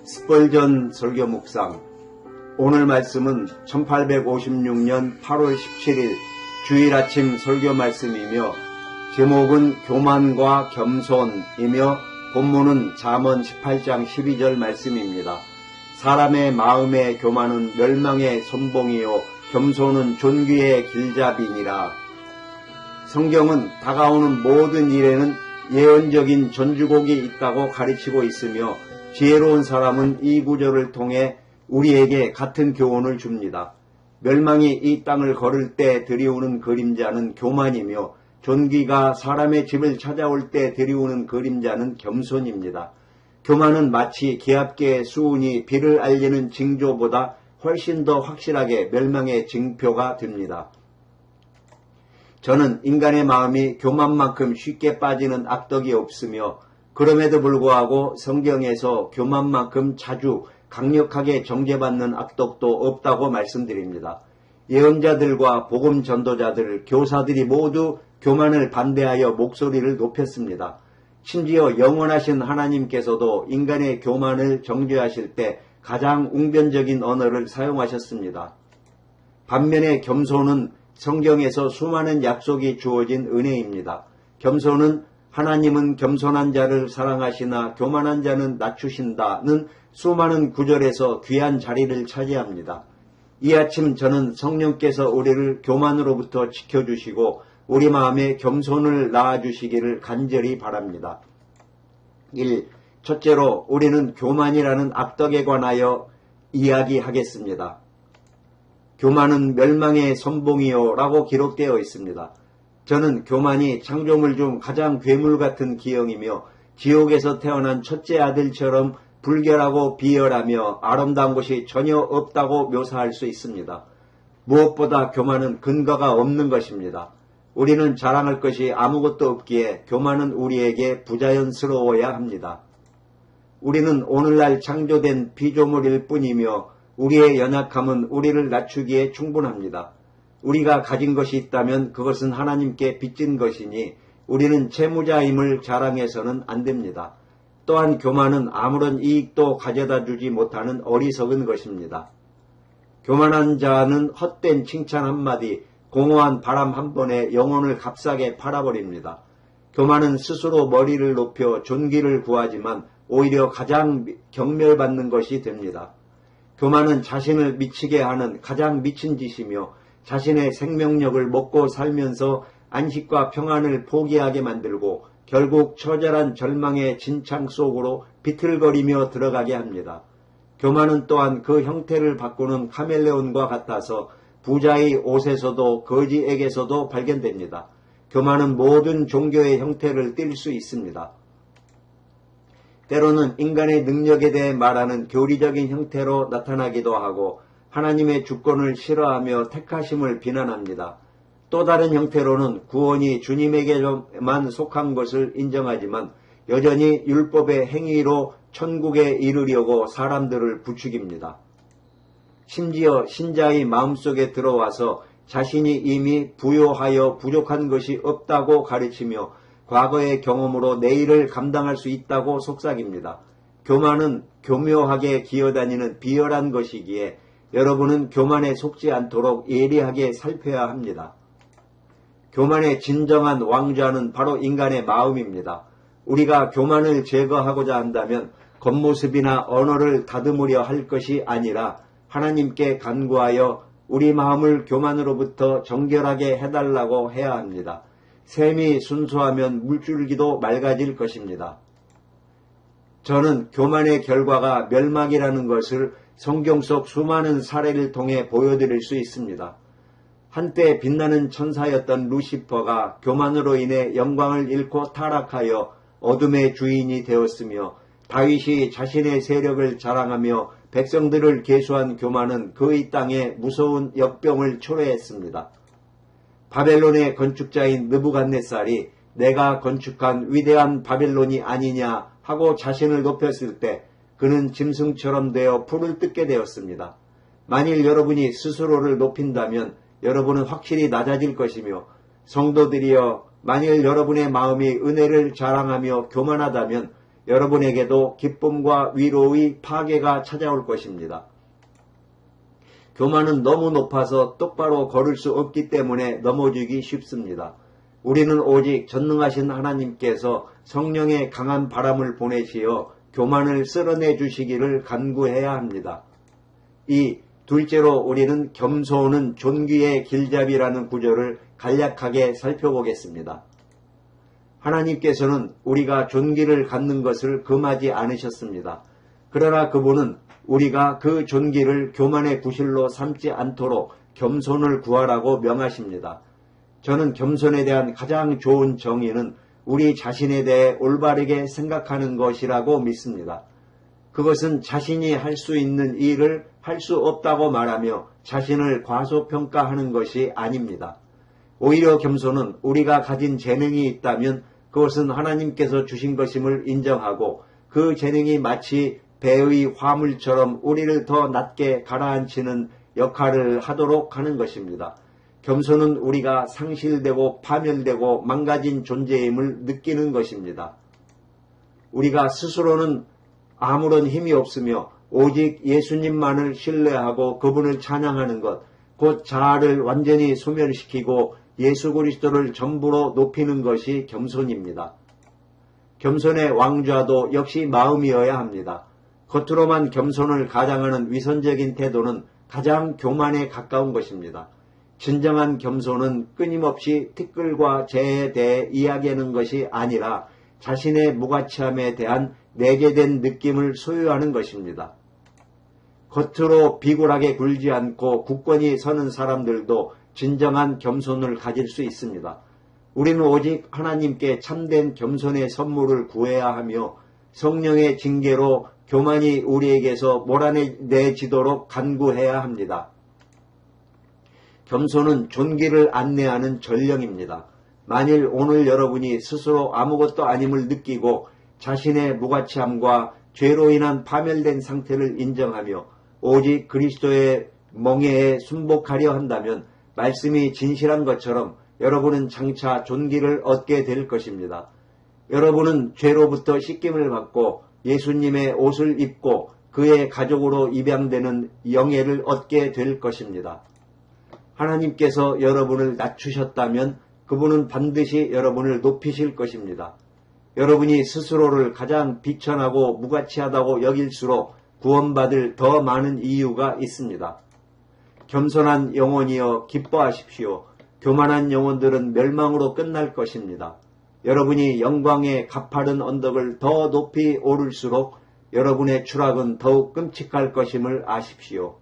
스펄전 설교 묵상. 오늘 말씀은 1856년 8월 17일 주일 아침 설교 말씀이며 제목은 교만과 겸손이며 본문은 잠언 18장 12절 말씀입니다. 사람의 마음의 교만은 멸망의 선봉이요 겸손은 존귀의 길잡이니라. 성경은 다가오는 모든 일에는 예언적인 전주곡이 있다고 가르치고 있으며 지혜로운 사람은 이 구절을 통해 우리에게 같은 교훈을 줍니다. 멸망이 이 땅을 걸을 때 들이오는 그림자는 교만이며 존귀가 사람의 집을 찾아올 때 들이오는 그림자는 겸손입니다. 교만은 마치 기압계의 수운이 비를 알리는 징조보다 훨씬 더 확실하게 멸망의 징표가 됩니다. 저는 인간의 마음이 교만만큼 쉽게 빠지는 악덕이 없으며 그럼에도 불구하고 성경에서 교만만큼 자주 강력하게 정죄받는 악덕도 없다고 말씀드립니다. 예언자들과 복음 전도자들, 교사들이 모두 교만을 반대하여 목소리를 높였습니다. 심지어 영원하신 하나님께서도 인간의 교만을 정죄하실 때 가장 웅변적인 언어를 사용하셨습니다. 반면에 겸손은 성경에서 수많은 약속이 주어진 은혜입니다. 겸손은 하나님은 겸손한 자를 사랑하시나 교만한 자는 낮추신다는 수많은 구절에서 귀한 자리를 차지합니다. 이 아침 저는 성령께서 우리를 교만으로부터 지켜주시고 우리 마음에 겸손을 낳아주시기를 간절히 바랍니다. 1. 첫째로 우리는 교만이라는 악덕에 관하여 이야기하겠습니다. 교만은 멸망의 선봉이요 라고 기록되어 있습니다. 저는 교만이 창조물 중 가장 괴물 같은 기형이며 지옥에서 태어난 첫째 아들처럼 불결하고 비열하며 아름다운 것이 전혀 없다고 묘사할 수 있습니다. 무엇보다 교만은 근거가 없는 것입니다. 우리는 자랑할 것이 아무것도 없기에 교만은 우리에게 부자연스러워야 합니다. 우리는 오늘날 창조된 피조물일 뿐이며 우리의 연약함은 우리를 낮추기에 충분합니다. 우리가 가진 것이 있다면 그것은 하나님께 빚진 것이니 우리는 채무자임을 자랑해서는 안 됩니다. 또한 교만은 아무런 이익도 가져다 주지 못하는 어리석은 것입니다. 교만한 자는 헛된 칭찬 한마디, 공허한 바람 한 번에 영혼을 값싸게 팔아버립니다. 교만은 스스로 머리를 높여 존귀를 구하지만 오히려 가장 경멸받는 것이 됩니다. 교만은 자신을 미치게 하는 가장 미친 짓이며 자신의 생명력을 먹고 살면서 안식과 평안을 포기하게 만들고 결국 처절한 절망의 진창 속으로 비틀거리며 들어가게 합니다. 교만은 또한 그 형태를 바꾸는 카멜레온과 같아서 부자의 옷에서도 거지에게서도 발견됩니다. 교만은 모든 종교의 형태를 띌 수 있습니다. 때로는 인간의 능력에 대해 말하는 교리적인 형태로 나타나기도 하고 하나님의 주권을 싫어하며 택하심을 비난합니다. 또 다른 형태로는 구원이 주님에게만 속한 것을 인정하지만 여전히 율법의 행위로 천국에 이르려고 사람들을 부추깁니다. 심지어 신자의 마음속에 들어와서 자신이 이미 부요하여 부족한 것이 없다고 가르치며 과거의 경험으로 내일을 감당할 수 있다고 속삭입니다. 교만은 교묘하게 기어다니는 비열한 것이기에 여러분은 교만에 속지 않도록 예리하게 살펴야 합니다. 교만의 진정한 왕좌는 바로 인간의 마음입니다. 우리가 교만을 제거하고자 한다면 겉모습이나 언어를 다듬으려 할 것이 아니라 하나님께 간구하여 우리 마음을 교만으로부터 정결하게 해달라고 해야 합니다. 샘이 순수하면 물줄기도 맑아질 것입니다. 저는 교만의 결과가 멸망이라는 것을 성경 속 수많은 사례를 통해 보여드릴 수 있습니다. 한때 빛나는 천사였던 루시퍼가 교만으로 인해 영광을 잃고 타락하여 어둠의 주인이 되었으며 다윗이 자신의 세력을 자랑하며 백성들을 계수한 교만은 그의 땅에 무서운 역병을 초래했습니다. 바벨론의 건축자인 느부갓네살이 내가 건축한 위대한 바벨론이 아니냐 하고 자신을 높였을 때 그는 짐승처럼 되어 풀을 뜯게 되었습니다. 만일 여러분이 스스로를 높인다면 여러분은 확실히 낮아질 것이며 성도들이여 만일 여러분의 마음이 은혜를 자랑하며 교만하다면 여러분에게도 기쁨과 위로의 파괴가 찾아올 것입니다. 교만은 너무 높아서 똑바로 걸을 수 없기 때문에 넘어지기 쉽습니다. 우리는 오직 전능하신 하나님께서 성령의 강한 바람을 보내시어 교만을 쓸어내 주시기를 간구해야 합니다. 둘째로 우리는 겸손은 존귀의 길잡이라는 구절을 간략하게 살펴보겠습니다. 하나님께서는 우리가 존귀를 갖는 것을 금하지 않으셨습니다. 그러나 그분은 우리가 그 존귀를 교만의 구실로 삼지 않도록 겸손을 구하라고 명하십니다. 저는 겸손에 대한 가장 좋은 정의는 우리 자신에 대해 올바르게 생각하는 것이라고 믿습니다. 그것은 자신이 할 수 있는 일을 할 수 없다고 말하며 자신을 과소평가하는 것이 아닙니다. 오히려 겸손은 우리가 가진 재능이 있다면 그것은 하나님께서 주신 것임을 인정하고 그 재능이 마치 배의 화물처럼 우리를 더 낮게 가라앉히는 역할을 하도록 하는 것입니다. 겸손은 우리가 상실되고 파멸되고 망가진 존재임을 느끼는 것입니다. 우리가 스스로는 아무런 힘이 없으며 오직 예수님만을 신뢰하고 그분을 찬양하는 것, 곧 자아를 완전히 소멸시키고 예수 그리스도를 전부로 높이는 것이 겸손입니다. 겸손의 왕좌도 역시 마음이어야 합니다. 겉으로만 겸손을 가장하는 위선적인 태도는 가장 교만에 가까운 것입니다. 진정한 겸손은 끊임없이 티끌과 재에 대해 이야기하는 것이 아니라 자신의 무가치함에 대한 내재된 느낌을 소유하는 것입니다. 겉으로 비굴하게 굴지 않고 굳건히 서는 사람들도 진정한 겸손을 가질 수 있습니다. 우리는 오직 하나님께 참된 겸손의 선물을 구해야 하며 성령의 징계로 교만이 우리에게서 몰아내지도록 간구해야 합니다. 겸손은 존귀를 안내하는 전령입니다. 만일 오늘 여러분이 스스로 아무것도 아님을 느끼고 자신의 무가치함과 죄로 인한 파멸된 상태를 인정하며 오직 그리스도의 멍에에 순복하려 한다면 말씀이 진실한 것처럼 여러분은 장차 존귀를 얻게 될 것입니다. 여러분은 죄로부터 씻김을 받고 예수님의 옷을 입고 그의 가족으로 입양되는 영예를 얻게 될 것입니다. 하나님께서 여러분을 낮추셨다면 그분은 반드시 여러분을 높이실 것입니다. 여러분이 스스로를 가장 비천하고 무가치하다고 여길수록 구원받을 더 많은 이유가 있습니다. 겸손한 영혼이여 기뻐하십시오. 교만한 영혼들은 멸망으로 끝날 것입니다. 여러분이 영광의 가파른 언덕을 더 높이 오를수록 여러분의 추락은 더욱 끔찍할 것임을 아십시오.